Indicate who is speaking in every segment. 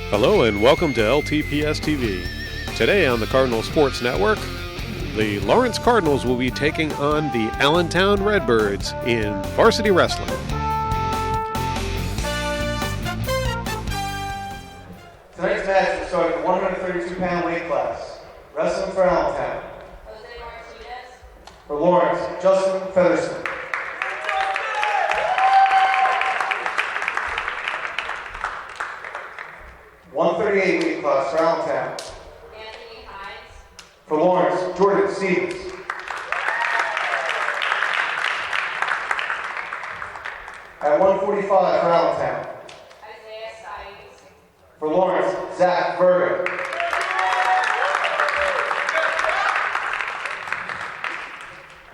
Speaker 1: Hello and welcome to LTPS TV. Today on the Cardinal Sports Network, the Lawrence Cardinals will be taking on the Allentown Redbirds in Varsity Wrestling.
Speaker 2: Tonight's match will start at the 132-pound weight class. Wrestling for Allentown.
Speaker 3: Jose Martinez.
Speaker 2: For Lawrence, Justin Featherston. .138 weight class for Allentown.
Speaker 3: Anthony Hines.
Speaker 2: For Lawrence, Jordan Stevens. At 145 for Allentown.
Speaker 3: Isaiah Saiz.
Speaker 2: For Lawrence, Zach Berger.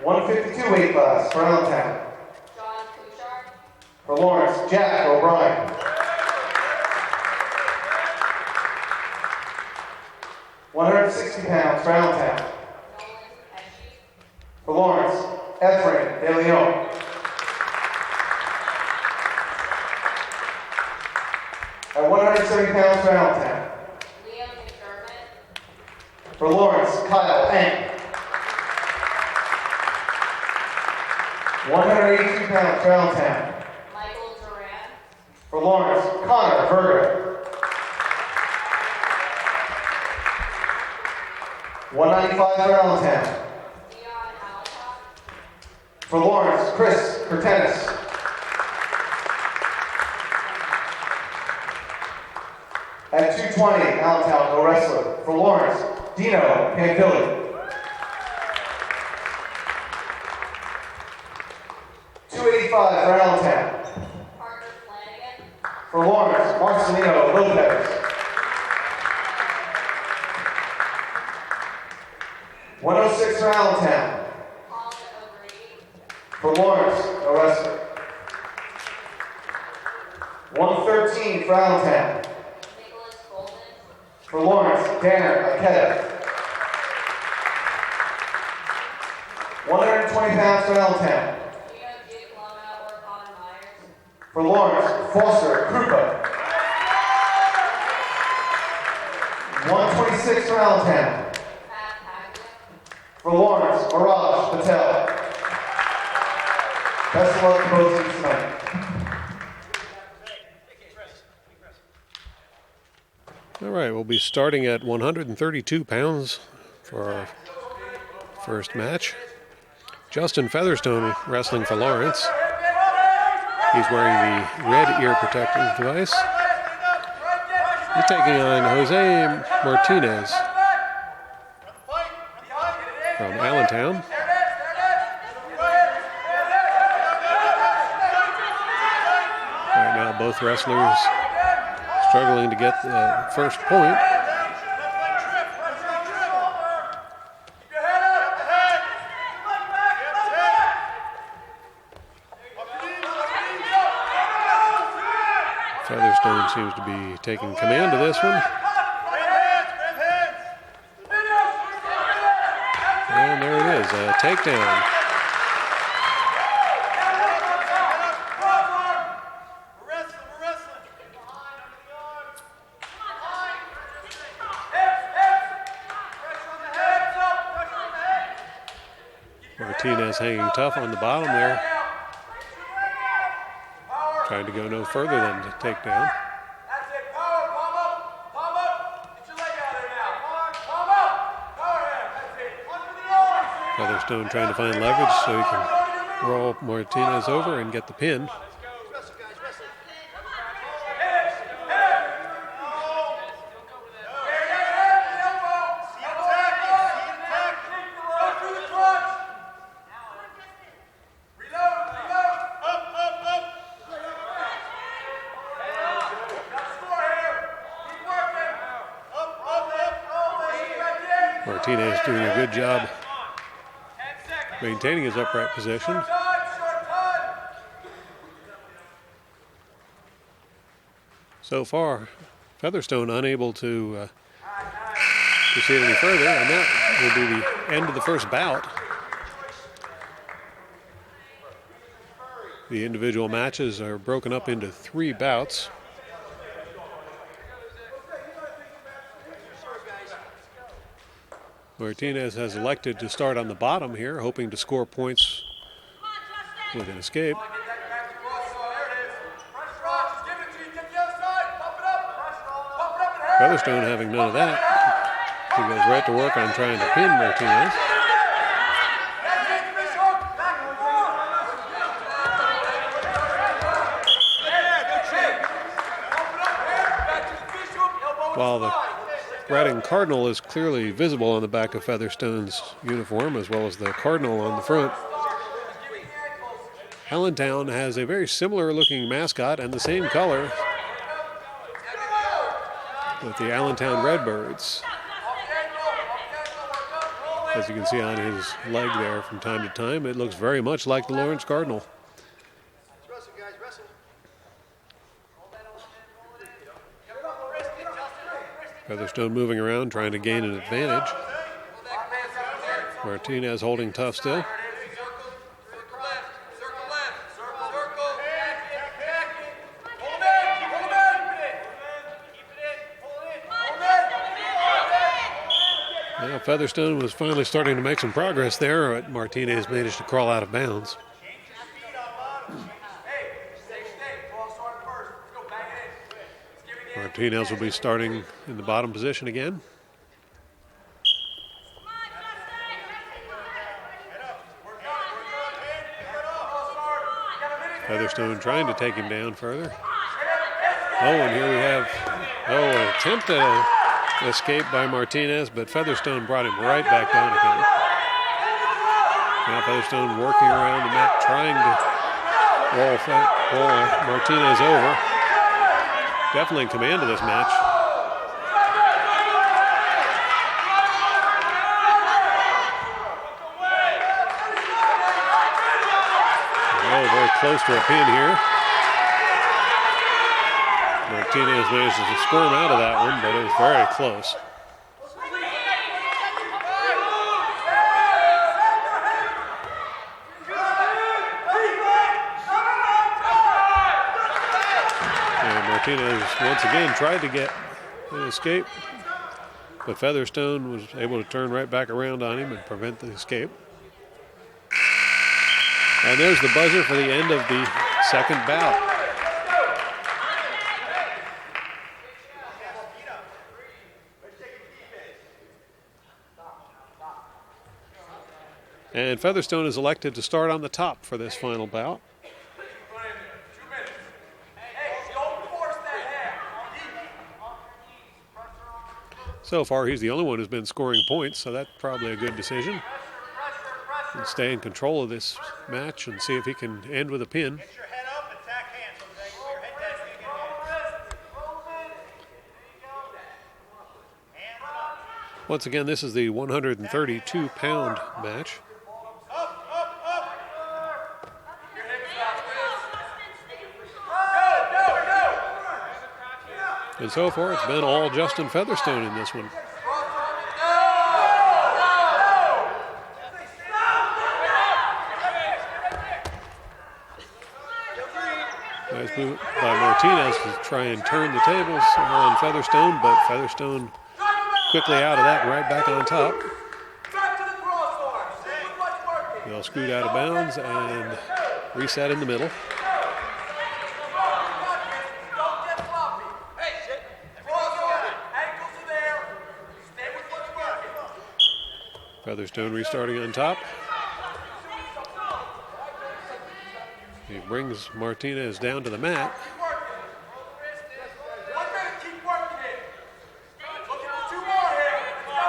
Speaker 2: .152 weight class for Allentown.
Speaker 3: John Kuchar.
Speaker 2: For Lawrence, Jack O'Brien. .160 pounds for Allentown.
Speaker 3: Nolan Pesci.
Speaker 2: For Lawrence, Ephraim De Leon. At 170 pounds for Allentown.
Speaker 3: Liam McDermott.
Speaker 2: For Lawrence, Kyle Eng. 182 pounds for Allentown.
Speaker 3: Michael Duran.
Speaker 2: For Lawrence, Connor Verga. 195 for Allentown.
Speaker 3: Dion Alcott.
Speaker 2: For Lawrence, Chris Curtenis. At 220, Allentown no wrestler. For Lawrence, Dino Pampilli. 285 for Allentown.
Speaker 3: Parker Flanagan.
Speaker 2: For Lawrence, Marcelino Lopez. 106 for Allentown.
Speaker 3: Colin O'Grady.
Speaker 2: For Lawrence, no wrestler. 113 for Allentown.
Speaker 3: Nicholas Golden.
Speaker 2: For Lawrence, Danner Aketa. 120 pounds for Allentown.
Speaker 3: Gino Giacolona or Connor Myers.
Speaker 2: For Lawrence, Foster Krupa. 126 for Allentown.
Speaker 3: Pat Paglia.
Speaker 2: For Lawrence, Mirage Patel. Best of luck to both teams tonight.
Speaker 1: All right, we'll be starting at 132 pounds for our first match. Justin Featherstone wrestling for Lawrence. He's wearing the red ear protective device. He's taking on Jose Martinez from Allentown. Right now, both wrestlers struggling to get the first point. Featherstone seems to be taking command of this one. And there it is, a takedown. Martinez hanging tough on the bottom there. Trying to go no further than the takedown.
Speaker 4: That's it. Power. Palm up. Palm up. Get your leg out of there now. Palm up. Power hand. That's it. Under the arm.
Speaker 1: Featherstone trying to find leverage so he can roll Martinez over and get the pin. Martinez doing a good job maintaining his upright position. So far, Featherstone unable to proceed any further, and that will be the end of the first bout. The individual matches are broken up into 3 bouts. Martinez has elected to start on the bottom here, hoping to score points with an escape.
Speaker 4: Get that back to cross. There it is. Pressure on. Just give it to you. Get the other side. Pump it up. Pump it up and hurt.
Speaker 1: Featherstone having none of that. He goes right to work on trying to pin Martinez.
Speaker 4: That's it. Fish hook. Back and forth. Yeah, good shit. Pump it up here. Back to the fish hook. Elbow
Speaker 1: While the
Speaker 4: inside.
Speaker 1: red and cardinal is clearly visible on the back of Featherstone's uniform, as well as the cardinal on the front. Allentown has a very similar looking mascot and the same color with the Allentown Redbirds. As you can see on his leg there from time to time, it looks very much like the Lawrence Cardinal. Featherstone moving around, trying to gain an advantage. Martinez holding tough still. Now Featherstone was finally starting to make some progress there, but Martinez managed to crawl out of bounds. Martinez will be starting in the bottom position again. Featherstone trying to take him down further. Oh, and here we have, an attempt at an escape by Martinez, but Featherstone brought him right back down again. Now Featherstone working around the mat, trying to roll Martinez over. Definitely in command of this match. Oh, very close to a pin here. Martinez managed to squirm out of that one, but it was very close. And Martinez once again tried to get an escape, but Featherstone was able to turn right back around on him and prevent the escape. And there's the buzzer for the end of the second bout. And Featherstone is elected to start on the top for this final bout. So far, he's the only one who's been scoring points, so that's probably a good decision. And stay in control of this match and see if he can end with a pin.
Speaker 5: Get your head up, attack hands. Your head down, so you get hands. Hands up.
Speaker 1: Once again, this is the 132-pound match.
Speaker 5: Up, up, up.
Speaker 1: And so far, it's been all Justin Featherstone in this one. Nice move by Martinez to try and turn the tables on Featherstone, but Featherstone quickly out of that and right back on top. They'll scoot out of bounds and reset in the middle. Featherstone restarting on top. He brings Martinez down to the mat.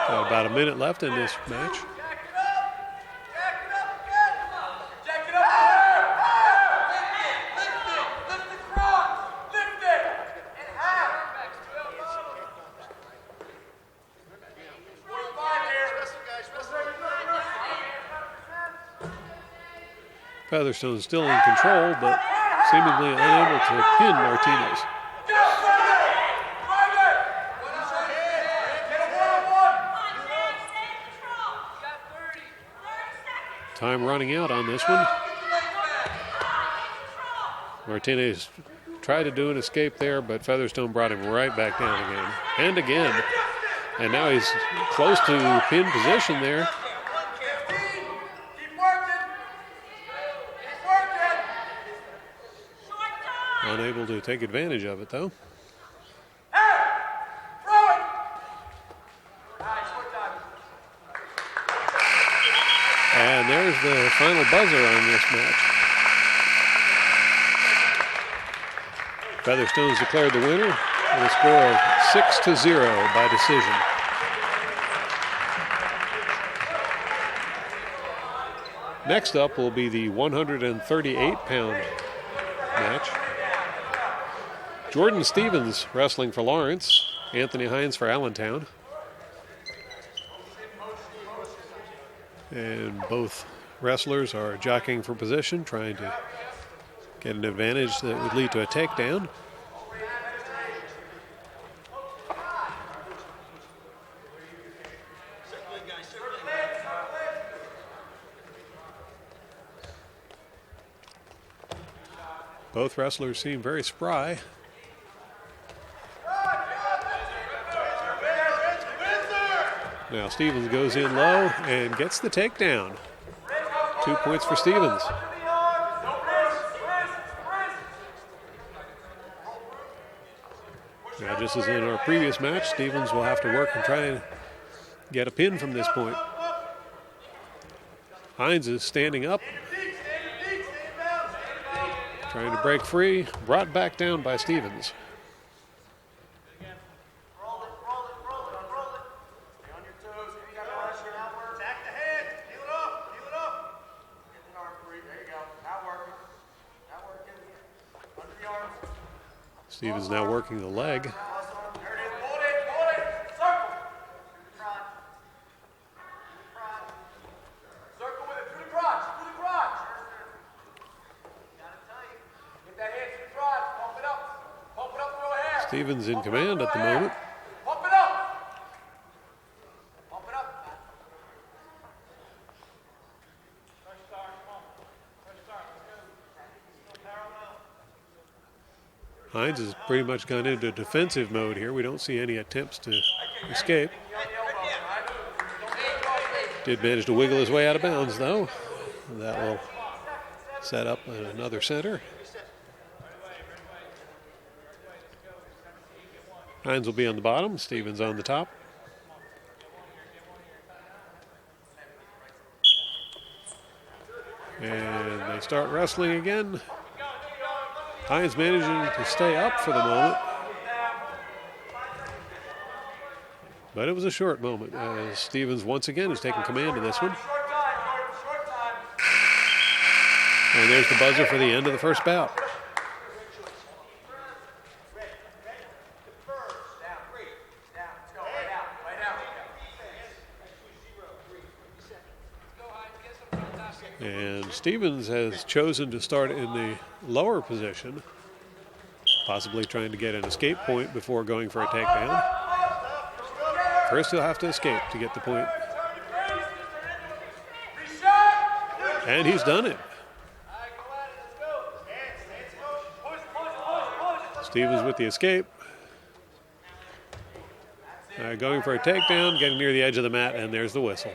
Speaker 1: Got about a minute left in this match. Featherstone still in control, but seemingly unable to pin Martinez. Time running out on this one. Martinez tried to do an escape there, but Featherstone brought him right back down again. And again. And now he's close to pin position there.
Speaker 4: 15. Keep working. Keep working.
Speaker 1: Unable to take advantage of it, though.
Speaker 4: Hey! Throw it! Nice, short time.
Speaker 1: And there's the final buzzer on this match. Featherstone's declared the winner with a score of 6-0 by decision. Next up will be the 138-pound match. Jordan Stevens wrestling for Lawrence, Anthony Hines for Allentown. And both wrestlers are jockeying for position, trying to get an advantage that would lead to a takedown. Both wrestlers seem very spry. Now Stevens goes in low and gets the takedown. 2 points for Stevens. Now, just as in our previous match, Stevens will have to work and try and get a pin from this point. Hines is standing up, trying to break free, brought back down by Stevens. Stevens now working the leg. Stevens in command at the moment.
Speaker 4: Pump it up. Pump it up.
Speaker 1: Hines has pretty much gone into defensive mode here. We don't see any attempts to escape. Did manage to wiggle his way out of bounds, though. That will set up another center. Hines will be on the bottom, Stevens on the top. And they start wrestling again. Hines managing to stay up for the moment. But it was a short moment as Stevens once again is taking command of this one. And there's the buzzer for the end of the first bout. And Stevens has chosen to start in the lower position, possibly trying to get an escape point before going for a takedown. First he'll have to escape to get the point. And he's done it. Stevens with the escape. Going for a takedown, getting near the edge of the mat, and there's the whistle.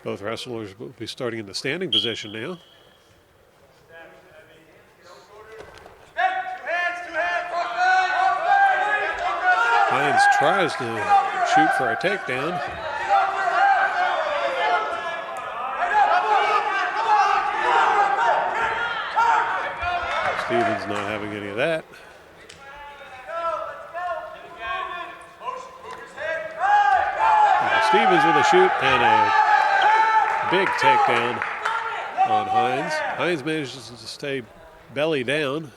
Speaker 1: Both wrestlers will be starting in the standing position now. Hines tries to shoot for a takedown. Stevens not having any of that. Now Stevens with a shoot and a big takedown on Hines. Hines manages to stay belly down,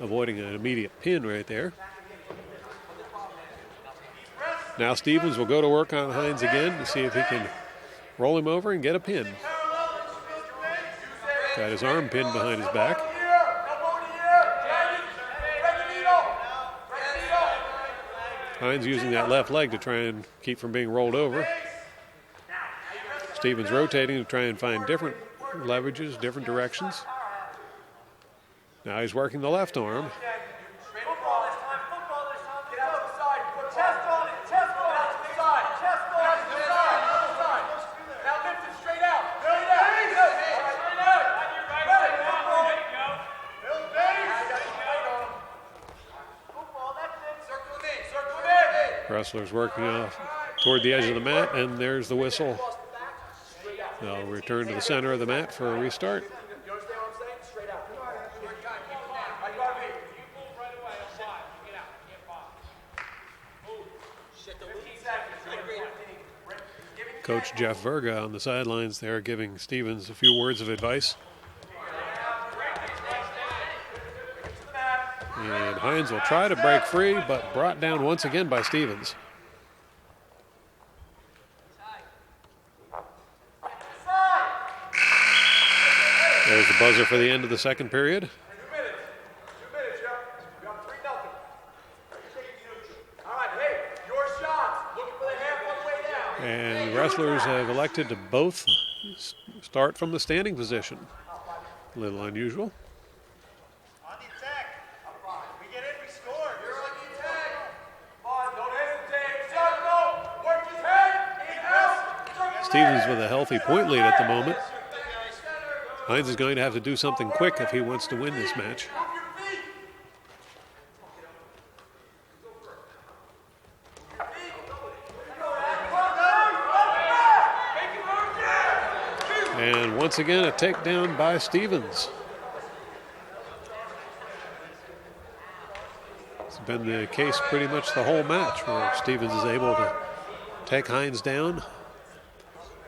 Speaker 1: avoiding an immediate pin right there. Now Stevens will go to work on Hines again to see if he can roll him over and get a pin. Got his arm pinned behind his back. Hines using that left leg to try and keep from being rolled over. Stevens rotating to try and find different leverages, different directions. Now he's working the left arm.
Speaker 4: Football this time. Football this time. Get out to the side. Put chest on it. Chest on it. Out to the side. Chest on it. To the side. To the side. Now lift it straight out. Straight out. Straight out. Ready. Football. Bill Bates. Football. That's it. Circle him in. Circle him in.
Speaker 1: Wrestler's working off toward the edge of the mat, and there's the whistle. They'll return to the center of the mat for a restart.
Speaker 4: You understand what I'm saying? Straight out. I got me. You move right away. I'm fine. Get out. Get fine. Move. Shit, the 15 seconds.
Speaker 1: Coach Jeff Verga on the sidelines there giving Stevens a few words of advice. And Hines will try to break free, but brought down once again by Stevens. There's the buzzer for the end of the second period.
Speaker 4: 2 minutes. 2 minutes, yeah. We got 3-0. All right, hey, your shots. Looking for the half on the way down.
Speaker 1: And wrestlers have elected to both start from the standing position. A little unusual.
Speaker 5: On the attack. We get in, we score.
Speaker 4: You're on the attack. Come on, don't hesitate. Circle. Work his head. In out.
Speaker 1: Stevens with a healthy point lead at the moment. Hines is going to have to do something quick if he wants to win this match. And once again, a takedown by Stevens. It's been the case pretty much the whole match where Stevens is able to take Hines down.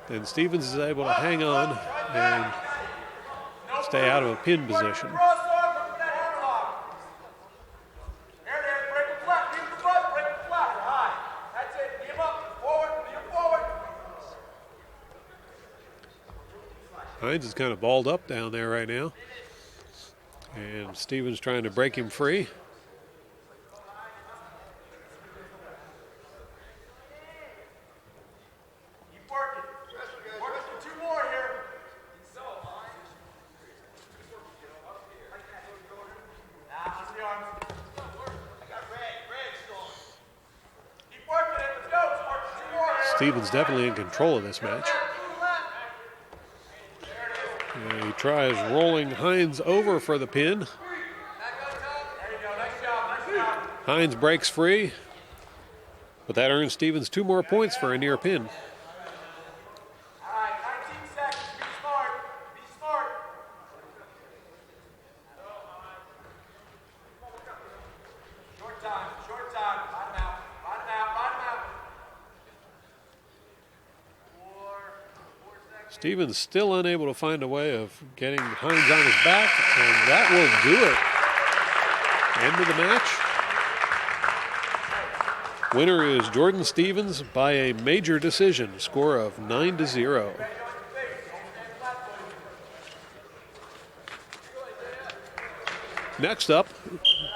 Speaker 1: Then Stevens is able to hang on and stay out of a pin position.
Speaker 4: Cross arm, look for that hammerlock. There it is. Break it flat. Leave the front. Break it flat. High. That's it. Leave him up. Forward. Leave him forward.
Speaker 1: Hines is kind of balled up down there right now. And Stevens trying to break him free.
Speaker 4: Keep working. Working for 2 more here. Nah, listen to the arms. I got red still. Keep working it. Let's go. Let's work for 2 more here.
Speaker 1: Stevens definitely in control of this match. And he tries rolling Hines over for the pin.
Speaker 4: There you go. Nice job. Nice job.
Speaker 1: Hines breaks free, but that earns Stevens 2 more points for a near pin.
Speaker 4: All right, 19 seconds. Be smart. Be smart. Short time. Short time. Ride him out. Ride him out. Ride him out. 4 seconds.
Speaker 1: Stevens still unable to find a way of getting Hines on his back, and that will do it. End of the match. Winner is Jordan Stevens by a major decision, score of 9-0. Next up,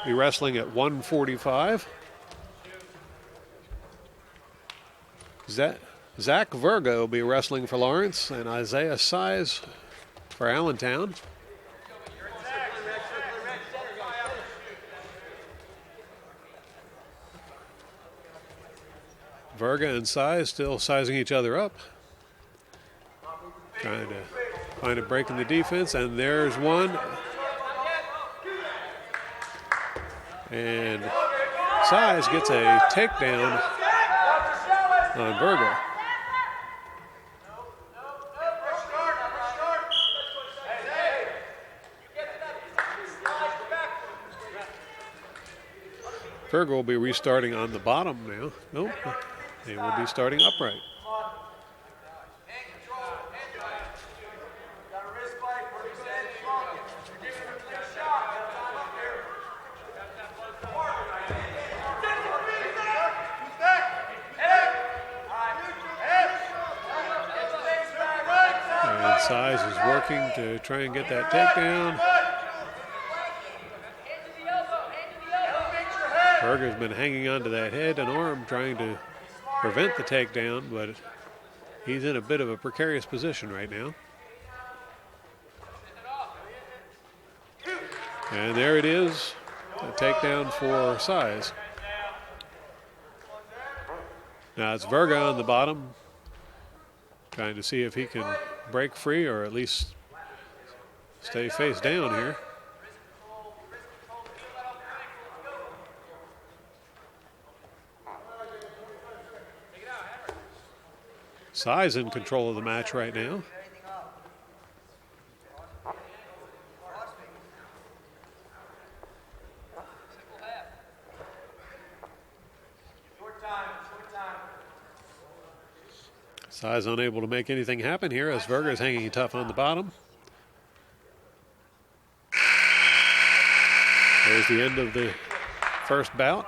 Speaker 1: be wrestling at 145. Zach Verga will be wrestling for Lawrence, and Isaiah Size for Allentown. Verga and Size still sizing each other up. Trying to find a break in the defense, and there's one. And Size gets a takedown on Verga. Verga will be restarting on the bottom now. Nope, he will be starting upright.
Speaker 4: Hand control. Hand control. Got a wrist fight. Work his head. Strong. You're giving him a clean shot. Got time up here. Who's back? Head. All right. Head. Get the legs back.
Speaker 1: And Size is working to try and get that takedown. Verga's been hanging onto that head and arm trying to prevent the takedown, but he's in a bit of a precarious position right now. And there it is, a takedown for Size. Now it's Verga on the bottom, trying to see if he can break free or at least stay face down here. Size in control of the match right now. Size unable to make anything happen here as Verga is hanging tough on the bottom. There's the end of the first bout.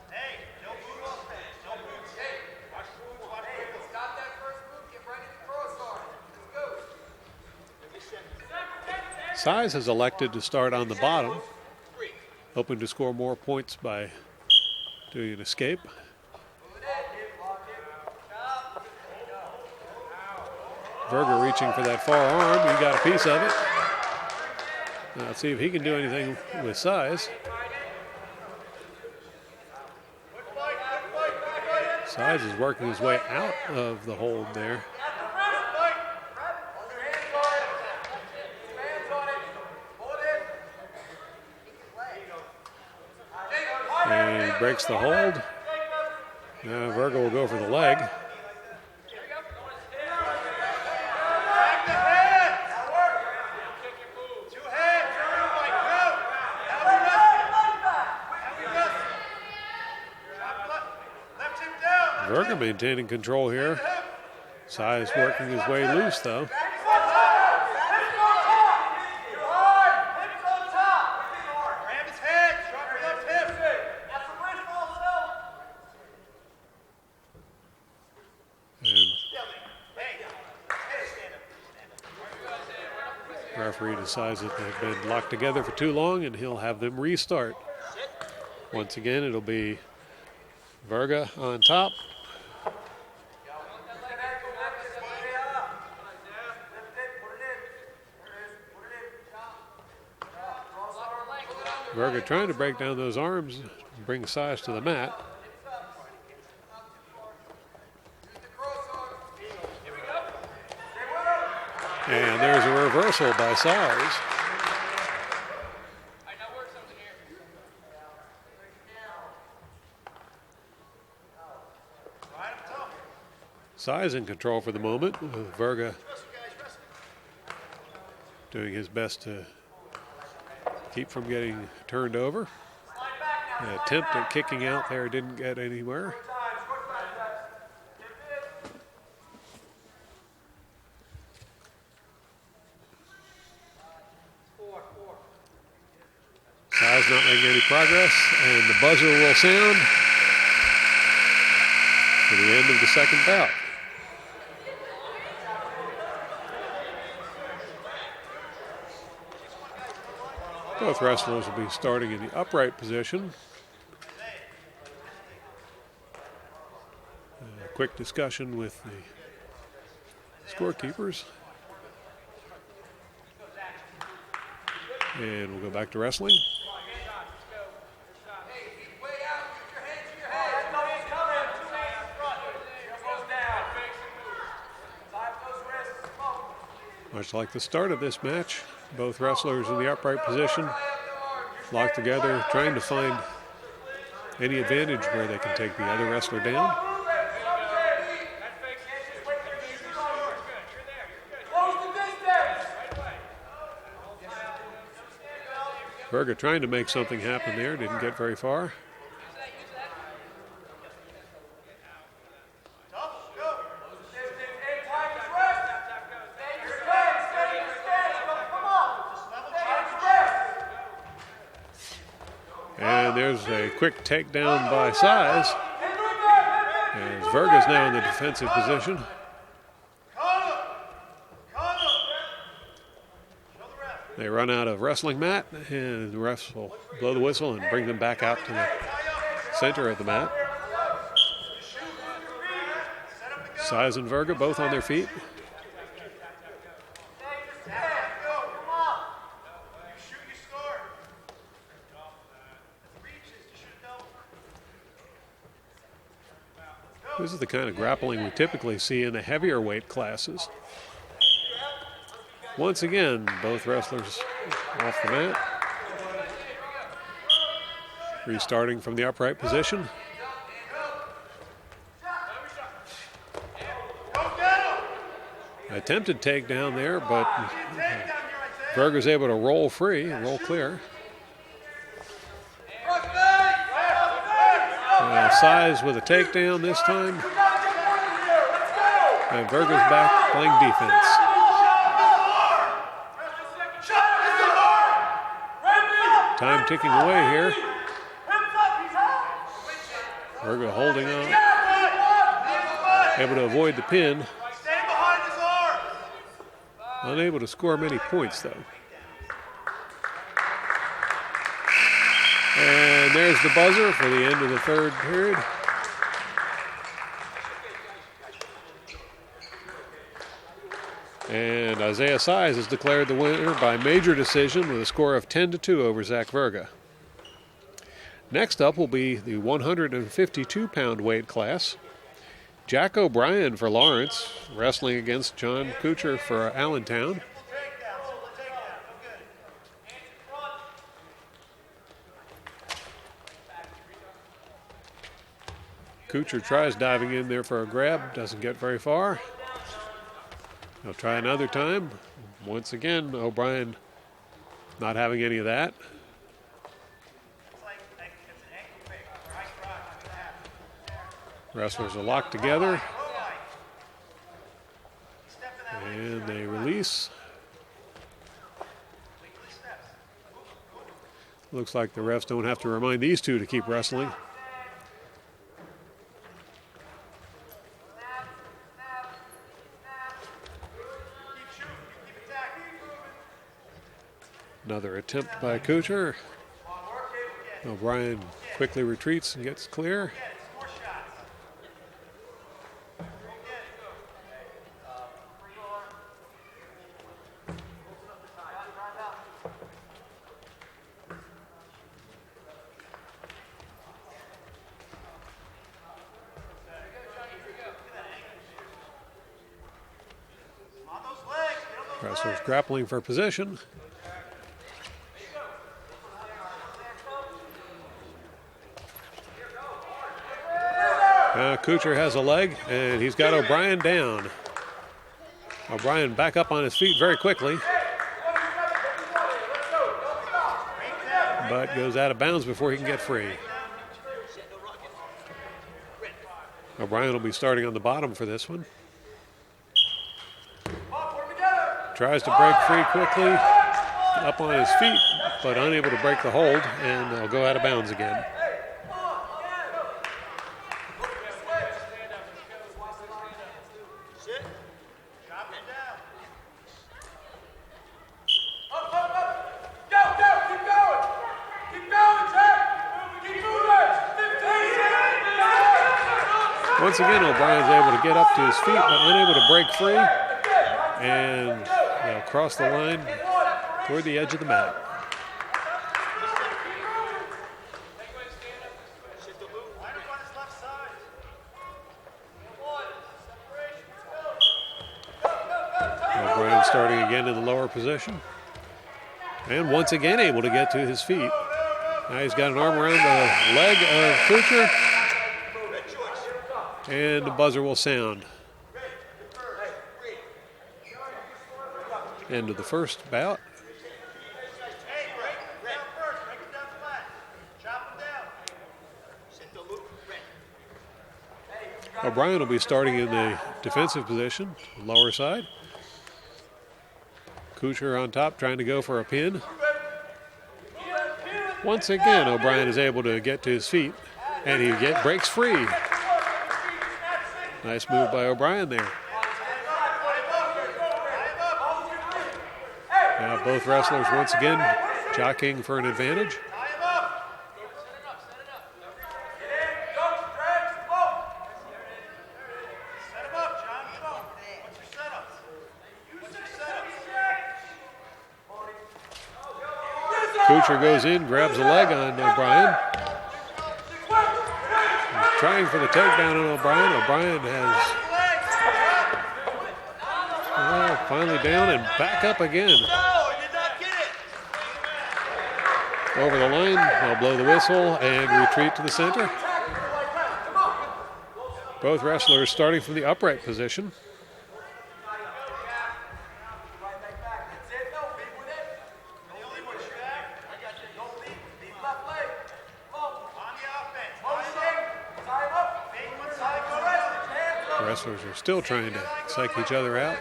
Speaker 5: Hey, no boot offense. No boots. Hey, watch moves. Watch moves.
Speaker 4: Stop that first move. Get ready to cross arm. Let's go.
Speaker 1: Size has elected to start on the bottom, hoping to score more points by doing an escape. Verga reaching for that far arm. He got a piece of it. Now let's see if he can do anything with Size. Size is working his way out of the hold there. And he breaks the hold. Now Verga will go for the leg.
Speaker 5: Back the head. Two heads. Mike, go. Now we wrestle. Left him down.
Speaker 1: Verga maintaining control here. Size working his way loose though.
Speaker 5: Grab his head. Drop your left hip.
Speaker 1: And
Speaker 5: Hey. Stand up.
Speaker 1: referee decides that they've been locked together for too long and he'll have them restart. Once again, it'll be Verga on top. Verga trying to break down those arms and bring Size to the mat. And there's a reversal by Size. Size in control for the moment, with Verga doing his best to keep from getting turned over. The attempt at kicking out there didn't get anywhere. Size not making any progress, and the buzzer will sound for the end of the second bout. Both wrestlers will be starting in the upright position. A quick discussion with the scorekeepers. And we'll go back to wrestling. Much like the start of this match, both wrestlers in the upright position, locked together, trying to find any advantage where they can take the other wrestler down. Verga trying to make something happen there, didn't get very far. And there's a quick takedown by Size. As Verga's now in the defensive position. They run out of wrestling mat, and the refs will blow the whistle and bring them back out to the center of the mat. Size and Verga both on their feet. This is the kind of grappling we typically see in the heavier weight classes. Once again, both wrestlers off the mat. Restarting from the upright position. Attempted takedown there, but Berger's able to roll free and roll clear. Size with a takedown this time. And Berger's back playing defense. Time ticking away here. Berger holding on. Able to avoid the pin. Unable to score many points, though. And there's the buzzer for the end of the third period. And Isaiah Size is declared the winner by major decision with a score of 10-2 over Zach Verga. Next up will be the 152-pound weight class. Jack O'Brien for Lawrence, wrestling against John Kuchar for Allentown. Kuchar tries diving in there for a grab, doesn't get very far. He'll try another time. Once again, O'Brien not having any of that. Wrestlers are locked together. And they release. Looks like the refs don't have to remind these two to keep wrestling. Another attempt by Kuchar. O'Brien quickly retreats and gets clear. Wrestlers grappling for position. Kuchar has a leg, and he's got O'Brien down. O'Brien back up on his feet very quickly, but goes out of bounds before he can get free. O'Brien will be starting on the bottom for this one. Tries to break free quickly, up on his feet, but unable to break the hold, and they'll go out of bounds again. Once again, O'Brien's able to get up to his feet, but unable to break free, and they'll cross the line toward the edge of the mat. O'Brien starting again in the lower position, and once again able to get to his feet. Now he's got an arm around the leg of Kuchar, and the buzzer will sound. End of the first bout. O'Brien will be starting in the defensive position, lower side. Kuchar on top trying to go for a pin. Once again, O'Brien is able to get to his feet, and he breaks free. Nice move by O'Brien there. Now both wrestlers once again jockeying for an advantage. Kuchar goes in, grabs a leg on O'Brien. trying for the takedown on O'Brien. O'Brien has finally down and back up again.
Speaker 5: No, he did not get it.
Speaker 1: Over the line, they'll blow the whistle and retreat to the center. Both wrestlers starting from the upright position. The wrestlers are still trying to psych each other out,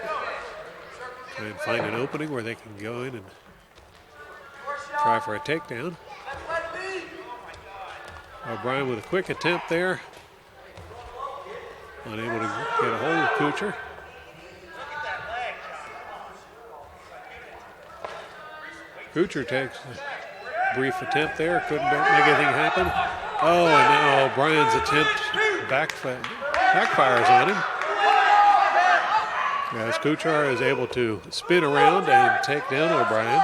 Speaker 1: try and find an opening where they can go in and try for a takedown. O'Brien with a quick attempt there. Unable to get a hold of Kuchar. Kuchar takes a brief attempt there. Couldn't make anything happen. Oh, and now O'Brien's attempt backfires on him. As Kuchar is able to spin around and take down O'Brien.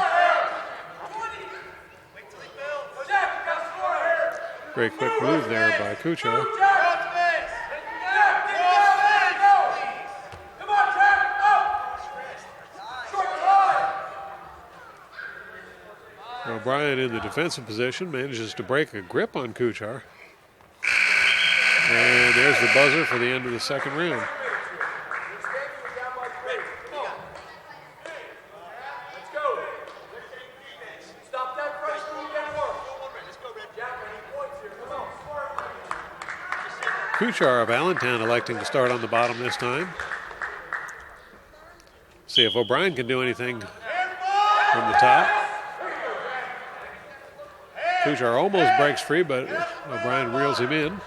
Speaker 1: Very quick move there by Kuchar. O'Brien in the defensive position manages to break a grip on Kuchar. And there's the buzzer for the end of the second round. Kuchar of Allentown electing to start on the bottom this time. See if O'Brien can do anything from the top. Kuchar almost breaks free, but O'Brien reels him in.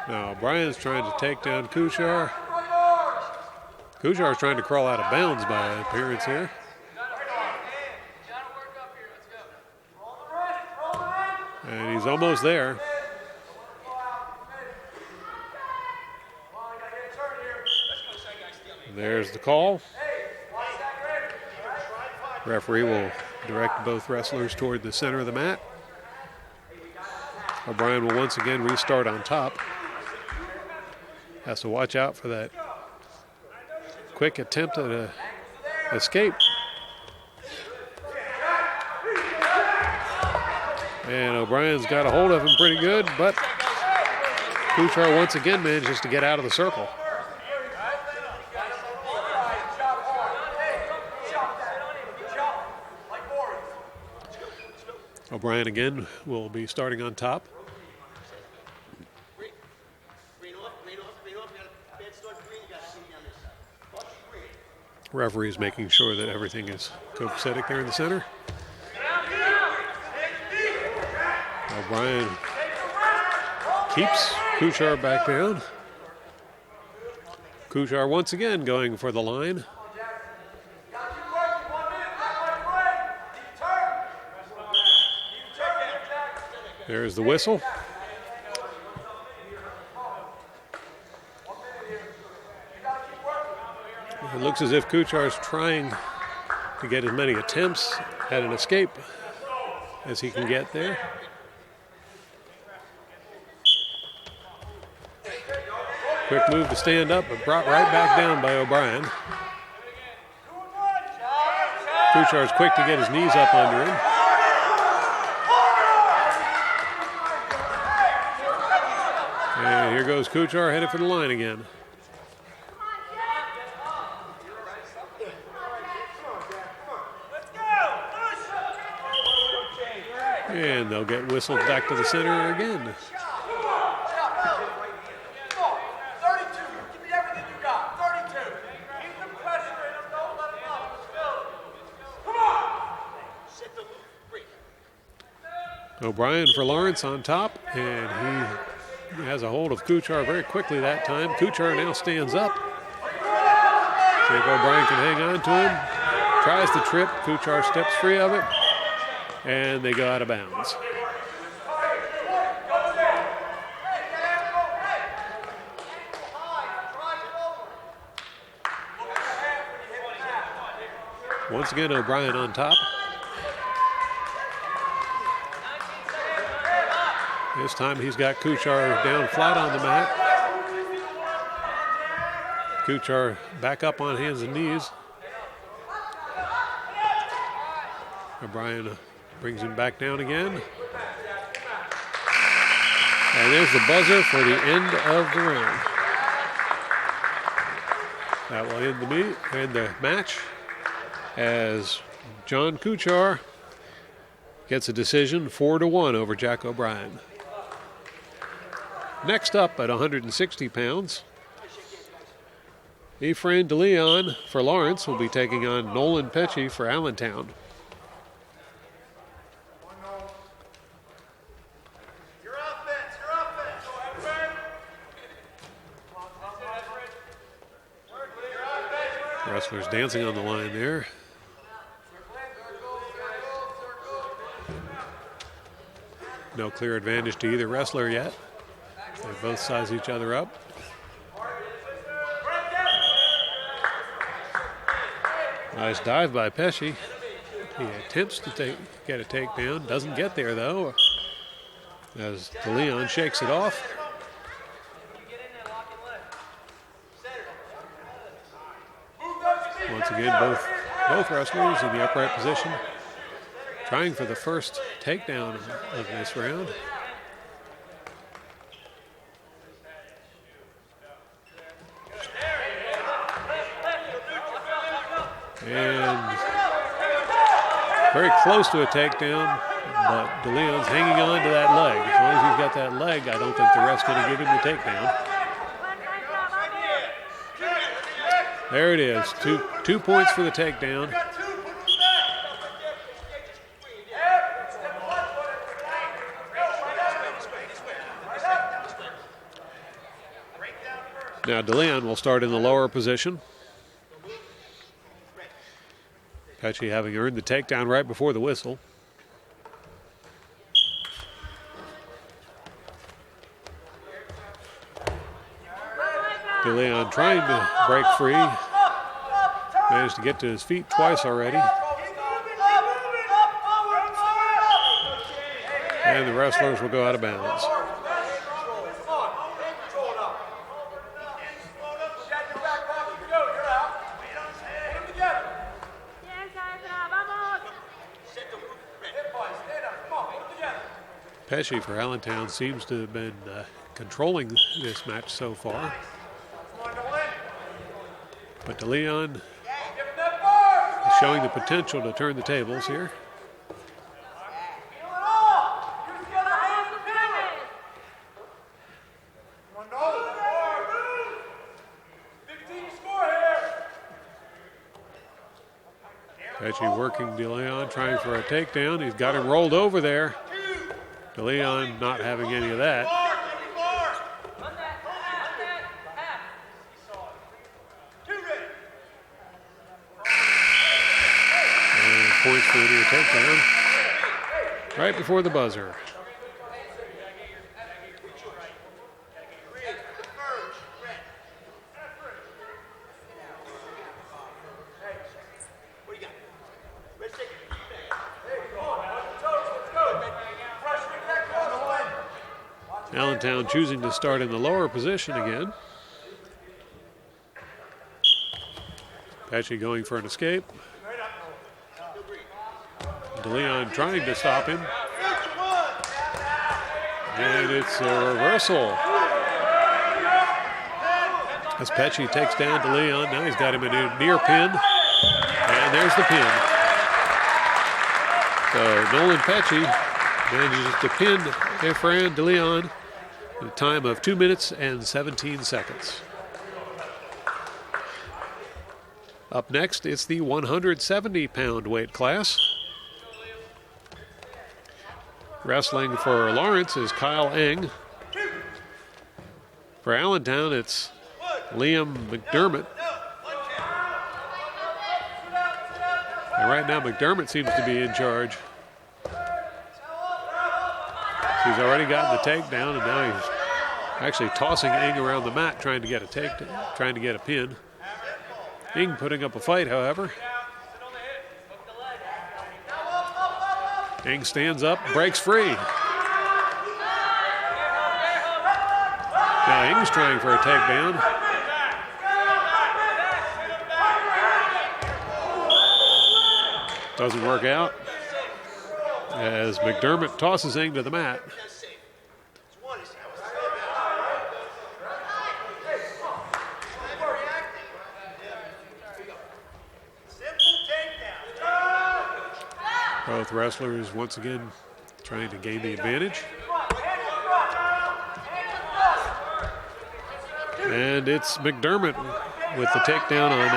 Speaker 1: Now O'Brien's trying to take down Kuchar. Kuchar is trying to crawl out of bounds by appearance here. And he's almost there. There's the call. Referee will direct both wrestlers toward the center of the mat. O'Brien will once again restart on top. Has to watch out for that quick attempt at an escape. And O'Brien's got a hold of him pretty good, but Kuchar once again manages to get out of the circle. O'Brien again will be starting on top. Referee's making sure that everything is copacetic there in the center. O'Brien keeps Kuchar back down. Kuchar once again going for the line. There's the whistle. It looks as if Kuchar is trying to get as many attempts at an escape as he can get there. Quick move to stand up, but brought right back down by O'Brien. Kuchar is quick to get his knees up under him. And here goes Kuchar headed for the line again. And they'll get whistled back to the center again.
Speaker 4: 32. Give me everything you got. 32. Keep the pressure in him. Don't let him up. Come on. Set the loop.
Speaker 1: O'Brien for Lawrence on top, and he has a hold of Kuchar very quickly that time. Kuchar now stands up. See if O'Brien can hang on to him. Tries to trip. Kuchar steps free of it. And they go out of bounds. Once again, O'Brien on top. This time he's got Kuchar down flat on the mat. Kuchar back up on hands and knees. O'Brien brings him back down again. And there's the buzzer for the end of the round. That will end the match as John Kuchar gets a decision 4-1 over Jack O'Brien. Next up at 160 pounds, Ephraim DeLeon for Lawrence will be taking on Nolan Pecci for Allentown. Wrestlers dancing on the line there. No clear advantage to either wrestler yet. They both size each other up. Nice dive by Pesci. He attempts to get a takedown. Doesn't get there, though, as DeLeon shakes it off. Once again, both wrestlers in the upright position, trying for the first takedown of this round. And very close to a takedown, but DeLeon's hanging on to that leg. As long as he's got that leg, I don't think the ref's going to give him the takedown. There it is, two points for the takedown. Now DeLeon will start in the lower position. Pecci having earned the takedown right before the whistle. DeLeon trying to break free. Managed to get to his feet twice already. And the wrestlers will go out of bounds. Pesci for Allentown seems to have been controlling this match so far. But DeLeon is showing the potential to turn the tables here. Pesci working DeLeon, trying for a takedown. He's got him rolled over there. DeLeon not having any of that. And points for the takedown right before the buzzer. Allentown choosing to start in the lower position again. Pesci going for an escape. DeLeon trying to stop him. And it's a reversal. As Pesci takes down DeLeon, now he's got him in a near pin. And there's the pin. So Nolan Pesci manages to pin Ephraim DeLeon in a time of 2 minutes and 17 seconds. Up next, it's the 170-pound weight class. Wrestling for Lawrence is Kyle Eng. For Allentown, it's Liam McDermott. And right now, McDermott seems to be in charge. He's already gotten the takedown, and now he's actually tossing Eng around the mat, trying to get a takedown, trying to get a pin. Eng putting up a fight, however. Eng stands up, breaks free. Now Eng's trying for a takedown. Doesn't work out as McDermott tosses Eng to the mat. Both wrestlers once again trying to gain the advantage. And it's McDermott with the takedown on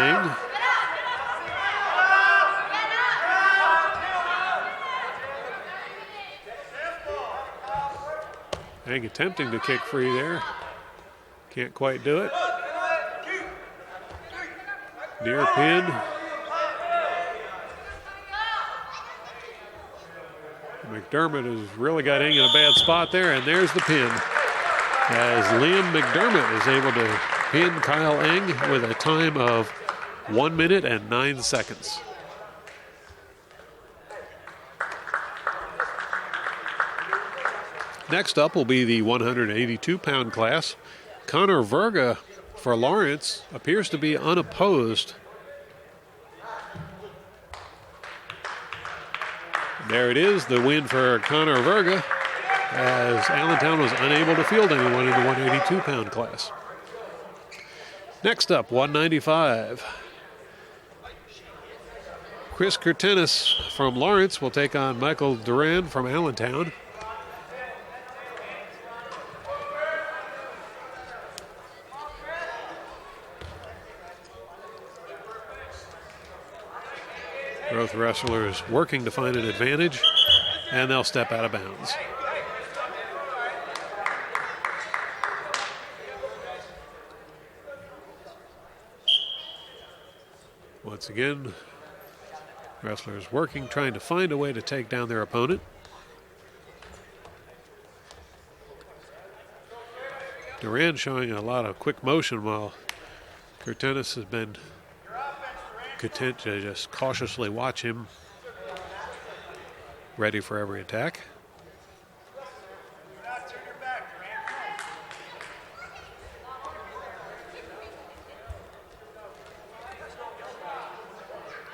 Speaker 1: Eng. Eng attempting to kick free there. Can't quite do it. Near pin. McDermott has really got Eng in a bad spot there, and there's the pin. As Liam McDermott is able to pin Kyle Eng with a time of 1 minute and 9 seconds. Next up will be the 182-pound class. Connor Verga for Lawrence appears to be unopposed. There it is, the win for Connor Verga, as Allentown was unable to field anyone in the 182-pound class. Next up, 195. Chris Kurtenis from Lawrence will take on Michael Duran from Allentown. Both wrestlers working to find an advantage, and they'll step out of bounds. Once again, wrestlers working, trying to find a way to take down their opponent. Duran showing a lot of quick motion while Kurtenis has been content to just cautiously watch him, ready for every attack.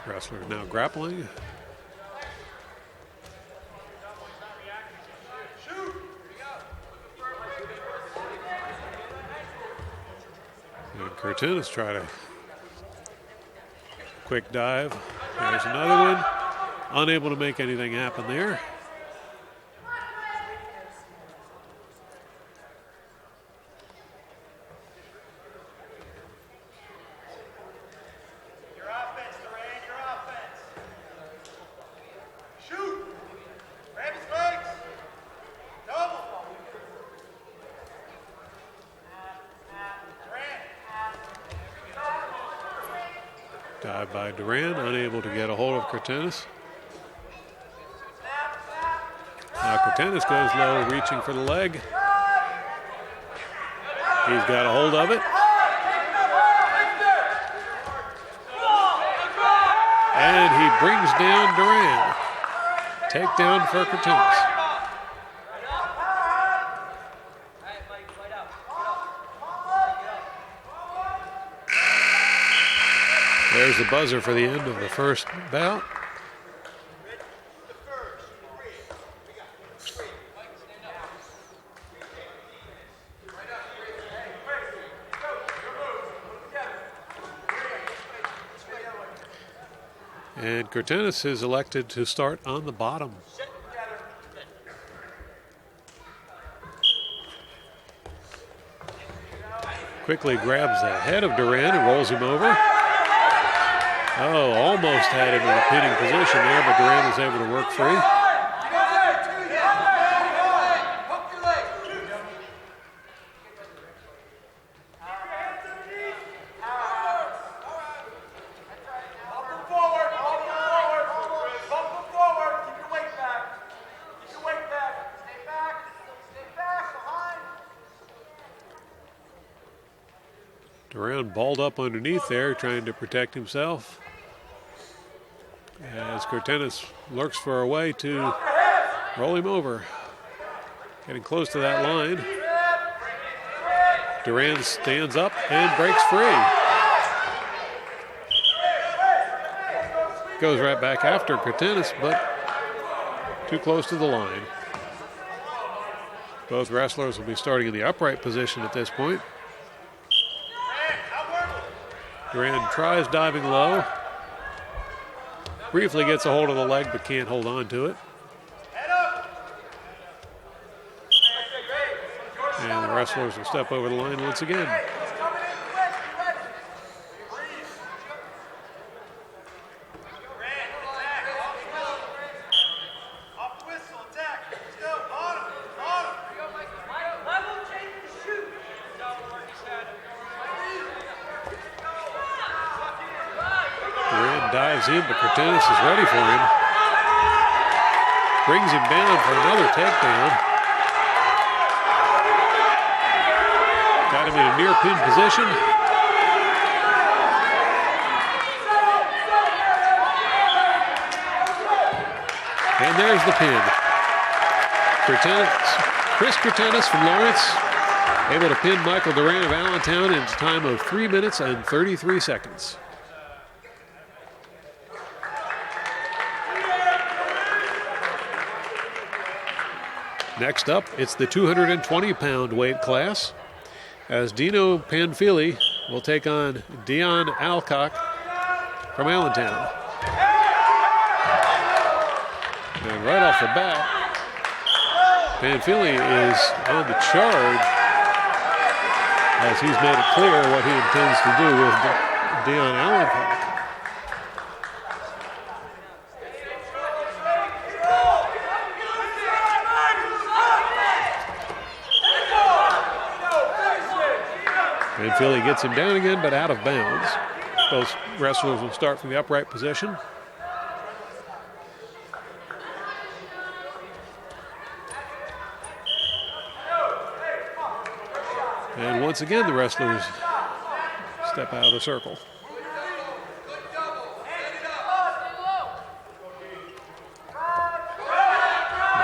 Speaker 1: Wrestler now grappling. And Kurtenis try to quick dive. There's another one. Unable to make anything happen there.
Speaker 5: Your offense, Duran, your offense. Shoot! Grab his legs. Double.
Speaker 1: Dive by Duran, unable to get a hold of Kurtenis. Now Kurtenis goes low, reaching for the leg. He's got a hold of it. And he brings down Duran. Takedown for Kurtenis. There's the buzzer for the end of the first bout. And Kurtenis is elected to start on the bottom. Quickly grabs the head of Duran and rolls him over. Oh, almost had him in a pinning position there, but Duran was able to work free. Duran balled up underneath there, trying to protect himself. As Kurtenis lurks for a way to Roll him over. Getting close to that line. Duran stands up and breaks free. Goes right back after Kratenis, but too close to the line. Both wrestlers will be starting in the upright position at this point. Duran tries diving low. Briefly gets a hold of the leg, but can't hold on to it. And the wrestlers will step over the line once again. Dives in, but Kratenis is ready for him. Brings him down for another takedown. Got him in a near pin position. And there's the pin. Chris Kratenis from Lawrence able to pin Michael Duran of Allentown in a time of 3 minutes and 33 seconds. Next up, it's the 220-pound weight class, as Dino Panfili will take on Dion Alcock from Allentown. And right off the bat, Panfili is on the charge, as he's made it clear what he intends to do with Dion Alcock. And Philly gets him down again, but out of bounds. Both wrestlers will start from the upright position. And once again, the wrestlers step out of the circle.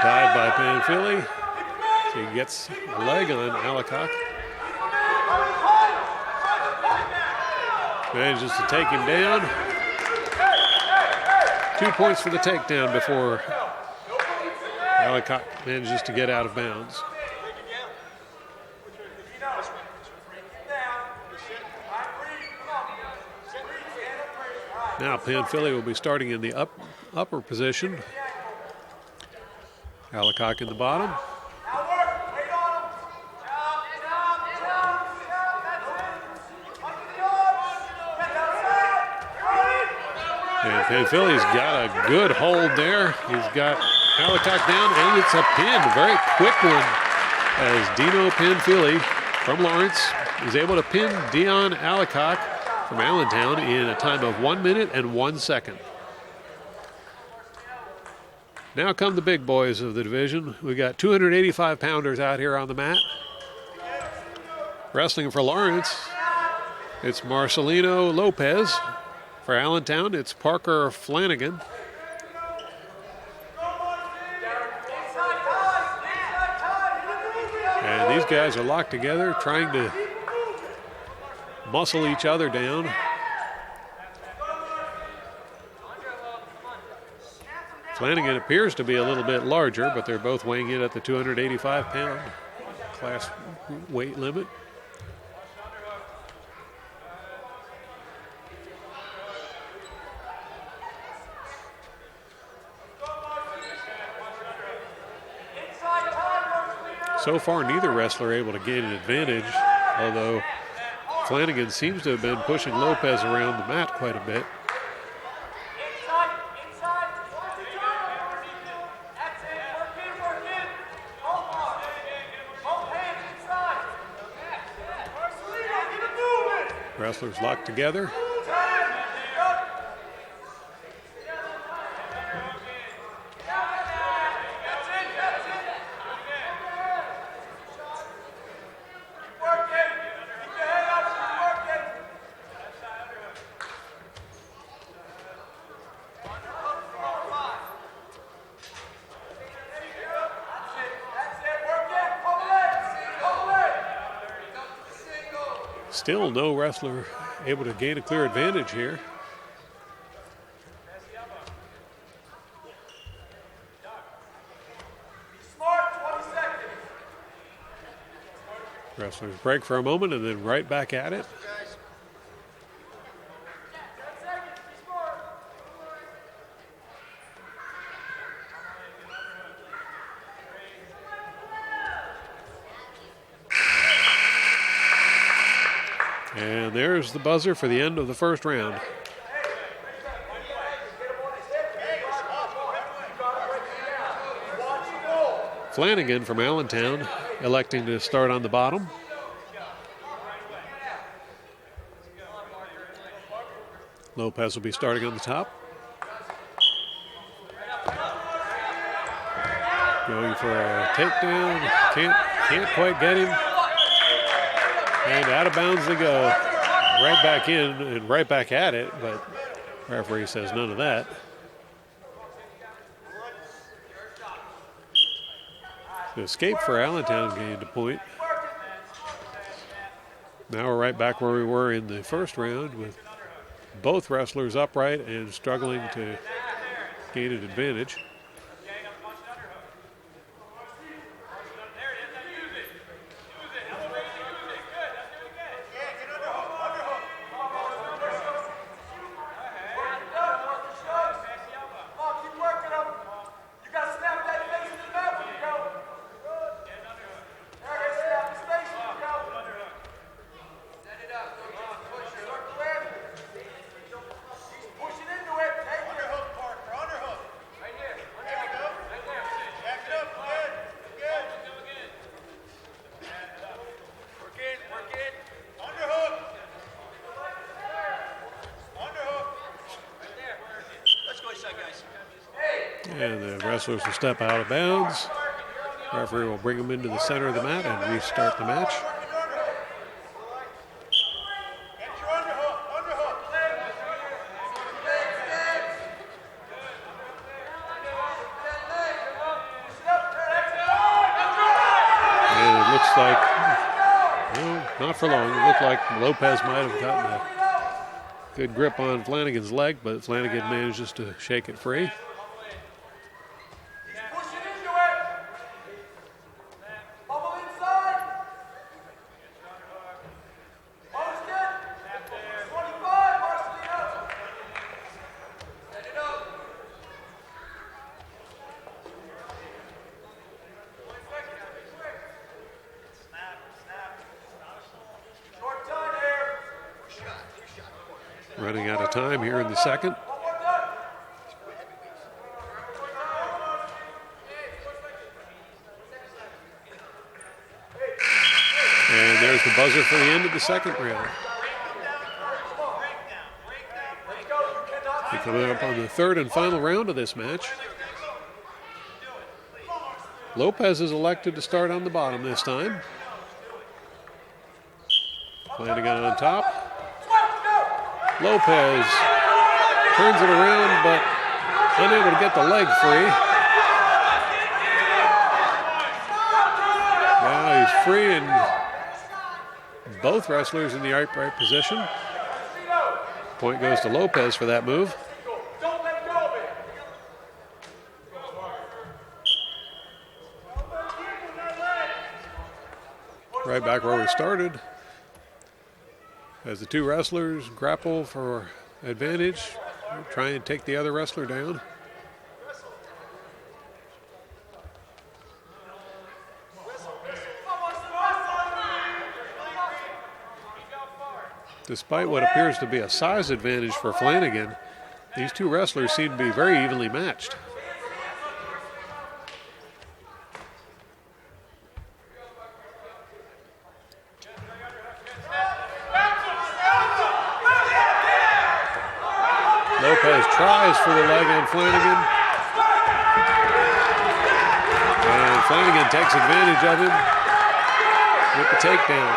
Speaker 1: Dive by Panfili. So he gets a leg on Alcock. Manages to take him down. 2 points for the takedown before Alcock manages to get out of bounds. Now Panfili will be starting in the upper position. Alcock in the bottom. And Panfili's got a good hold there. He's got Alcock down, and it's a pin, a very quick one, as Dino Panfili from Lawrence is able to pin Dion Alcock from Allentown in a time of 1 minute and 1 second. Now come the big boys of the division. We got 285-pounders out here on the mat. Wrestling for Lawrence, it's Marcelino Lopez. For Allentown, it's Parker Flanagan. And these guys are locked together, trying to muscle each other down. Flanagan appears to be a little bit larger, but they're both weighing in at the 285-pound class weight limit. So far, neither wrestler able to gain an advantage, although Flanagan seems to have been pushing Lopez around the mat quite a bit. Wrestlers locked together. Still no wrestler able to gain a clear advantage here.
Speaker 4: Smart, 20 seconds.
Speaker 1: Wrestlers break for a moment and then right back at it.
Speaker 4: 10 seconds, be smart.
Speaker 1: And there's the buzzer for the end of the first round. Flanagan from Allentown electing to start on the bottom. Lopez will be starting on the top. Going for a takedown. Can't quite get him. And out of bounds they go. Right back in and right back at it, but referee says none of that. The escape for Allentown gained a point. Now we're right back where we were in the first round with both wrestlers upright and struggling to gain an advantage. And the wrestlers will step out of bounds. Referee will bring them into the center of the mat and restart the match. And it looks like, no, not for long. It looked like Lopez might have gotten a good grip on Flanagan's leg, but Flanagan manages to shake it free. Running out of time here in the second. And there's the buzzer for the end of the second round. We're coming up on the third and final round of this match. Lopez is elected to start on the bottom this time. Flanagan on top. Lopez turns it around, but unable to get the leg free. Now he's free, and both wrestlers in the upright position. Point goes to Lopez for that move. Right back where we started. As the two wrestlers grapple for advantage, try and take the other wrestler down. Despite what appears to be a size advantage for Flanagan, these two wrestlers seem to be very evenly matched. Lopez tries for the leg on Flanagan. And Flanagan takes advantage of him with the takedown.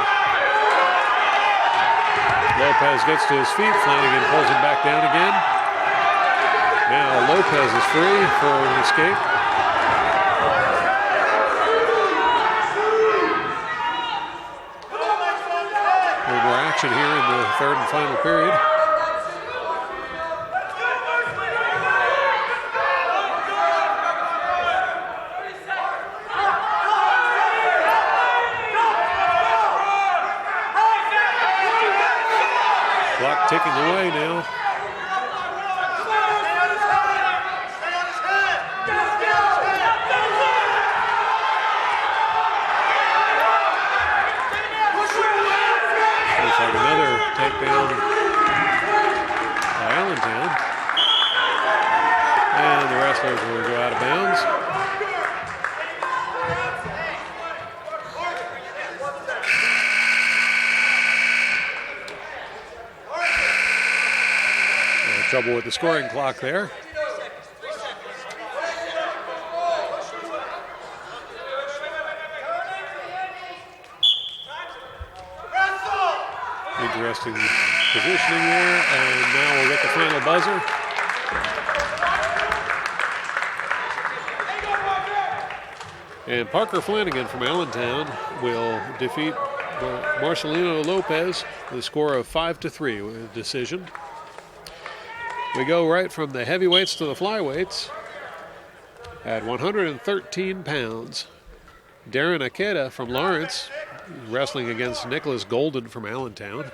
Speaker 1: Lopez gets to his feet. Flanagan pulls him back down again. Now Lopez is free for an escape. action here in the third and final period. Clock ticking away now. Looks like another takedown by Allentown. And the wrestlers will go out of bounds. Trouble with the scoring clock there. Interesting positioning there, and now we'll get the final buzzer. And Parker Flanagan from Allentown will defeat Marcelino Lopez with a score of 5-3 with a decision. We go right from the heavyweights to the flyweights. At 113 pounds, Darren Akeda from Lawrence wrestling against Nicholas Golden from Allentown.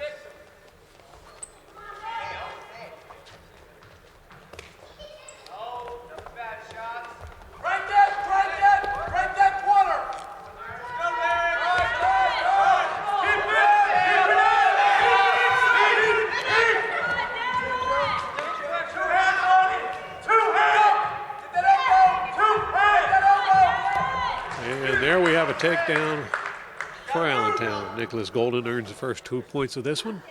Speaker 4: Break that corner.
Speaker 1: And there we have a takedown for Allentown. Nicholas Golden earns the first 2 points of this one.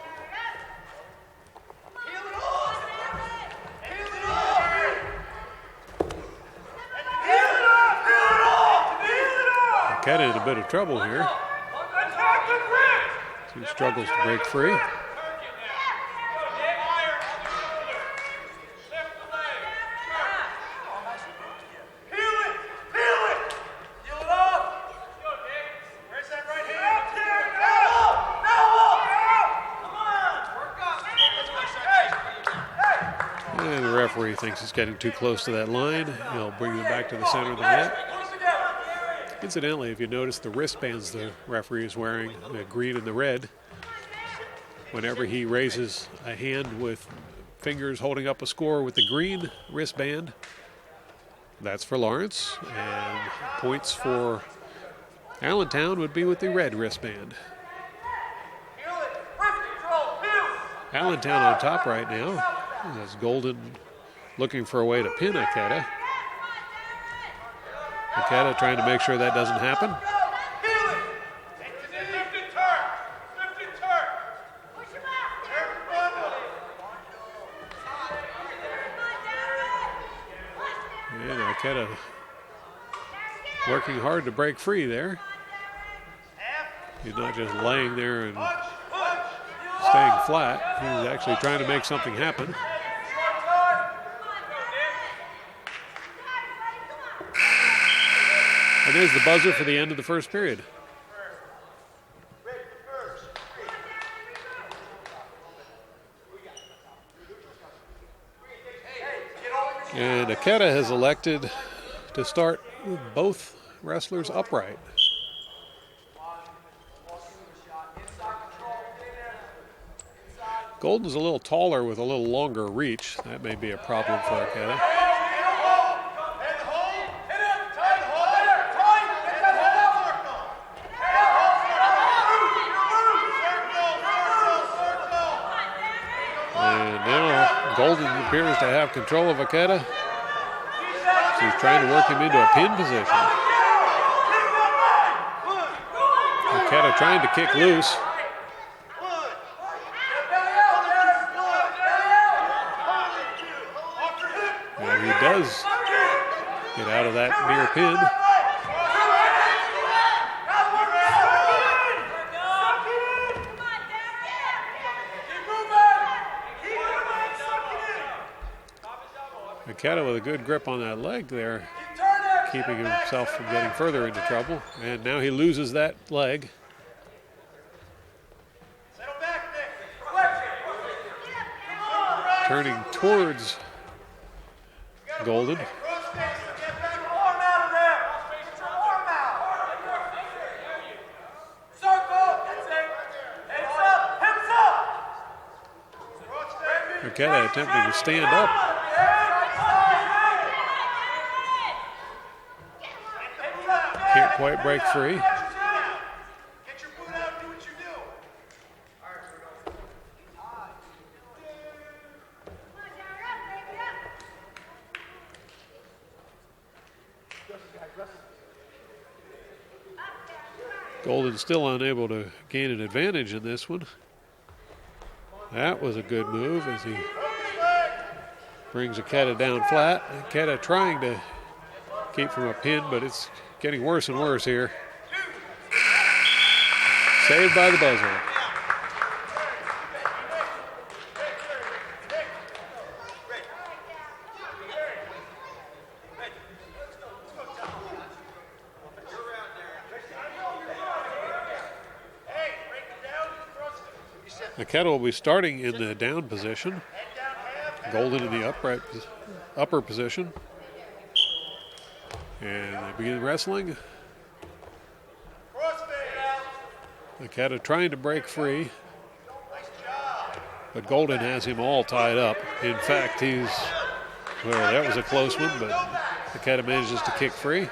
Speaker 1: Akeda in a bit of trouble here. He struggles to break free. And the referee thinks he's getting too close to that line. He'll bring him back to the center of the net. Incidentally, if you notice the wristbands the referee is wearing, the green and the red, whenever he raises a hand with fingers holding up a score with the green wristband, that's for Lawrence, and points for Allentown would be with the red wristband. Allentown on top right now. That's Golden looking for a way to pin Akeda. Akeda trying to make sure that doesn't happen. And Akeda working hard to break free there. He's not just laying there and staying flat. He's actually trying to make something happen. And there's the buzzer for the end of the first period. And Akeda has elected to start both wrestlers upright. Golden's a little taller with a little longer reach. That may be a problem for Akeda. And now Golden appears to have control of Akeda. So he's trying to work him into a pin position. Akeda trying to kick loose. And he does get out of that near pin. Akeda with a good grip on that leg there, keeping himself from getting further into trouble. And now he loses that leg.
Speaker 5: Settle back, Nick.
Speaker 1: turning towards Golden.
Speaker 4: Get your arm out of there. Get your arm out. Circle. That's it. Heads up. Hips up.
Speaker 1: Arquette attempting to stand up. Can't quite break free.
Speaker 5: Get your boot out and do what you do.
Speaker 1: Golden still unable to gain an advantage in this one. That was a good move as he brings Arquette down flat. Arquette trying to keep from a pin, but it's getting worse and worse here. Saved by the buzzer. Arquette will be starting in the down position. Golden in the upper position. And they begin wrestling. Arquette trying to break free. But Golden has him all tied up. In fact, well, that was a close one, but Arquette manages to kick free.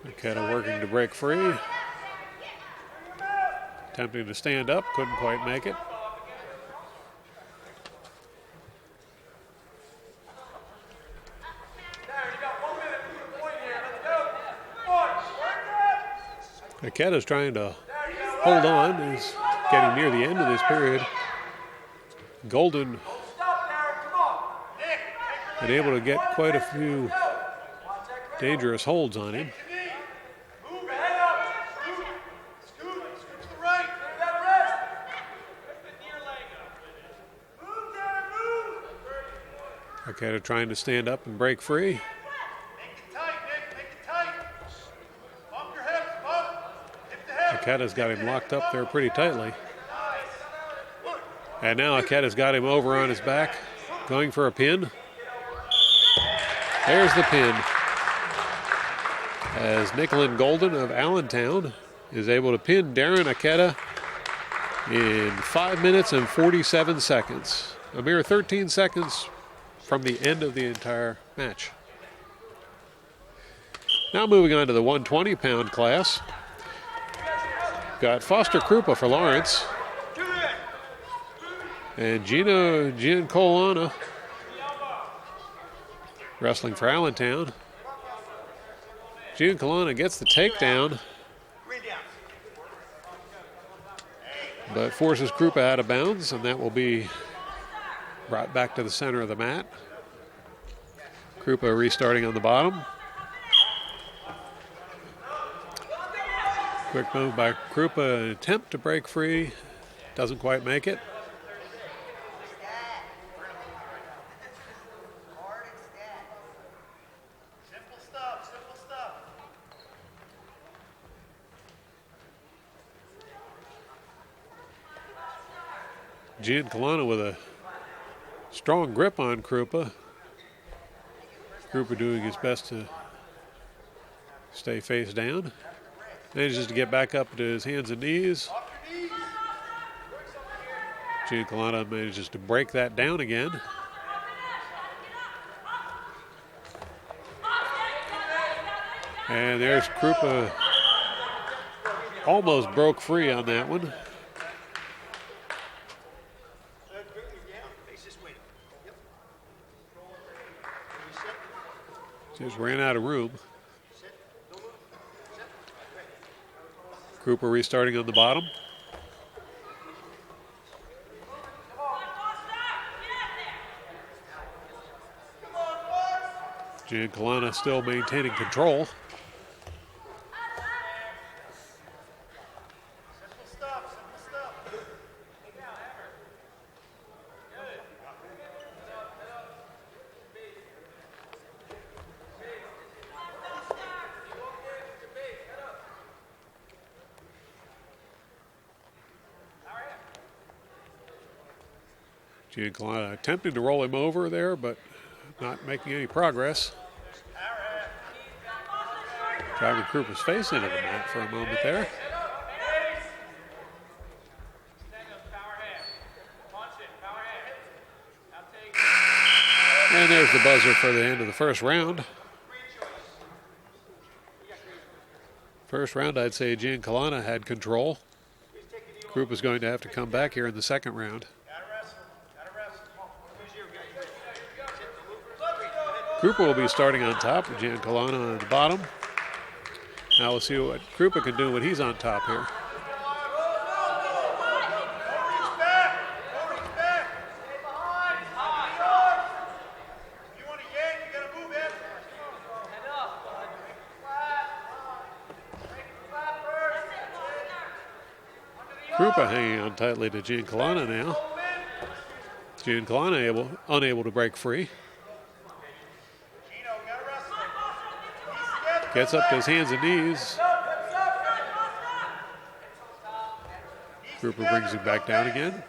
Speaker 1: Arquette working to break free. Attempting to stand up, couldn't quite make it. Arquette is trying to hold on. He's getting near the end of this period. Golden been able to get quite a few dangerous holds on him. Arquette trying to stand up and break free.
Speaker 5: Make it tight, Nick. Make it tight. Bump your hips. Bump. Hip to hip.
Speaker 1: Arquette's got him locked up there pretty tightly. And now Arquette's got him over on his back, going for a pin. There's the pin. As Nicholin Golden of Allentown is able to pin Darren Arquette in 5 minutes and 47 seconds. A mere 13 seconds from the end of the entire match. Now moving on to the 120-pound class. Got Foster Krupa for Lawrence. And Gino Giancolana wrestling for Allentown. Giancolana gets the takedown, but forces Krupa out of bounds, and that will be brought back to the center of the mat. Krupa restarting on the bottom. Quick move by Krupa, an attempt to break free. Doesn't quite make it.
Speaker 5: Simple stuff. Simple stuff.
Speaker 1: Giancolana with a strong grip on Krupa. Krupa doing his best to stay face down. Manages to get back up to his hands and knees. Giancolana manages to break that down again. And there's Krupa. Almost broke free on that one. Just ran out of room. Krupa restarting on the bottom. Giancolana still maintaining control.
Speaker 5: Simple stuff, simple stuff.
Speaker 1: Giancolana attempting to roll him over there, but not making any progress. Driving Krupa's face into the mat for a moment there. And there's the buzzer for the end of the first round. First round, I'd say Giancolana had control. Krupa's going to have to come back here in the second round. Krupa will be starting on top with Giancolana on the bottom. Now we'll see what Krupa can do when he's on top here. Krupa hanging on tightly to Giancolana now. Giancolana unable to break free. Gets up to his hands and knees. Krupa brings him back down again.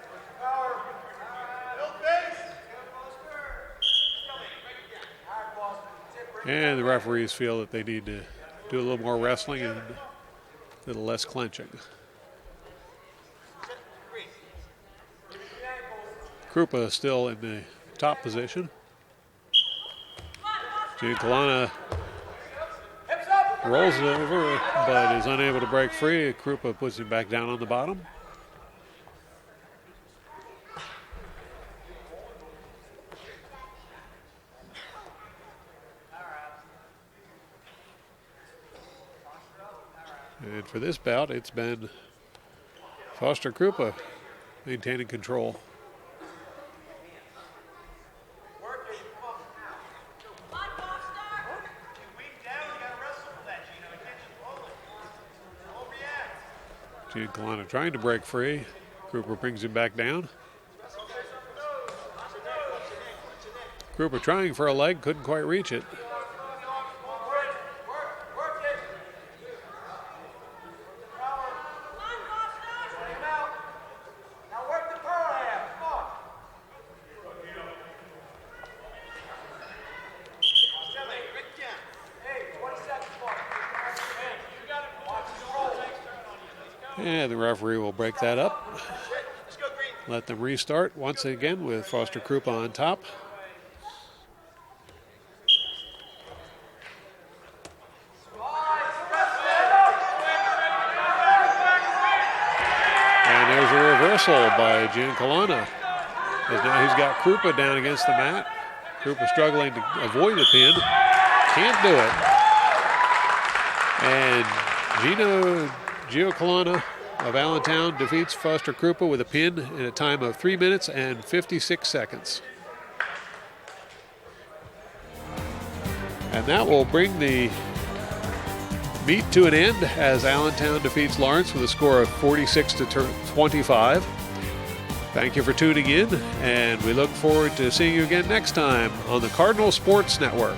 Speaker 1: And the referees feel that they need to do a little more wrestling and a little less clenching. Krupa still in the top position. Giancolana rolls it over, but is unable to break free. Krupa puts him back down on the bottom. And for this bout, it's been Foster Krupa maintaining control. Giancolana trying to break free. Krupa brings him back down. Krupa trying for a leg, couldn't quite reach it. And the referee will break that up. Let them restart once again with Foster Krupa on top. And there's a reversal by Giancolana. As now he's got Krupa down against the mat. Krupa struggling to avoid the pin. Can't do it. And Giancolana of Allentown defeats Foster Krupa with a pin in a time of 3 minutes and 56 seconds. And that will bring the meet to an end as Allentown defeats Lawrence with a score of 46-25. Thank you for tuning in, and we look forward to seeing you again next time on the Cardinal Sports Network.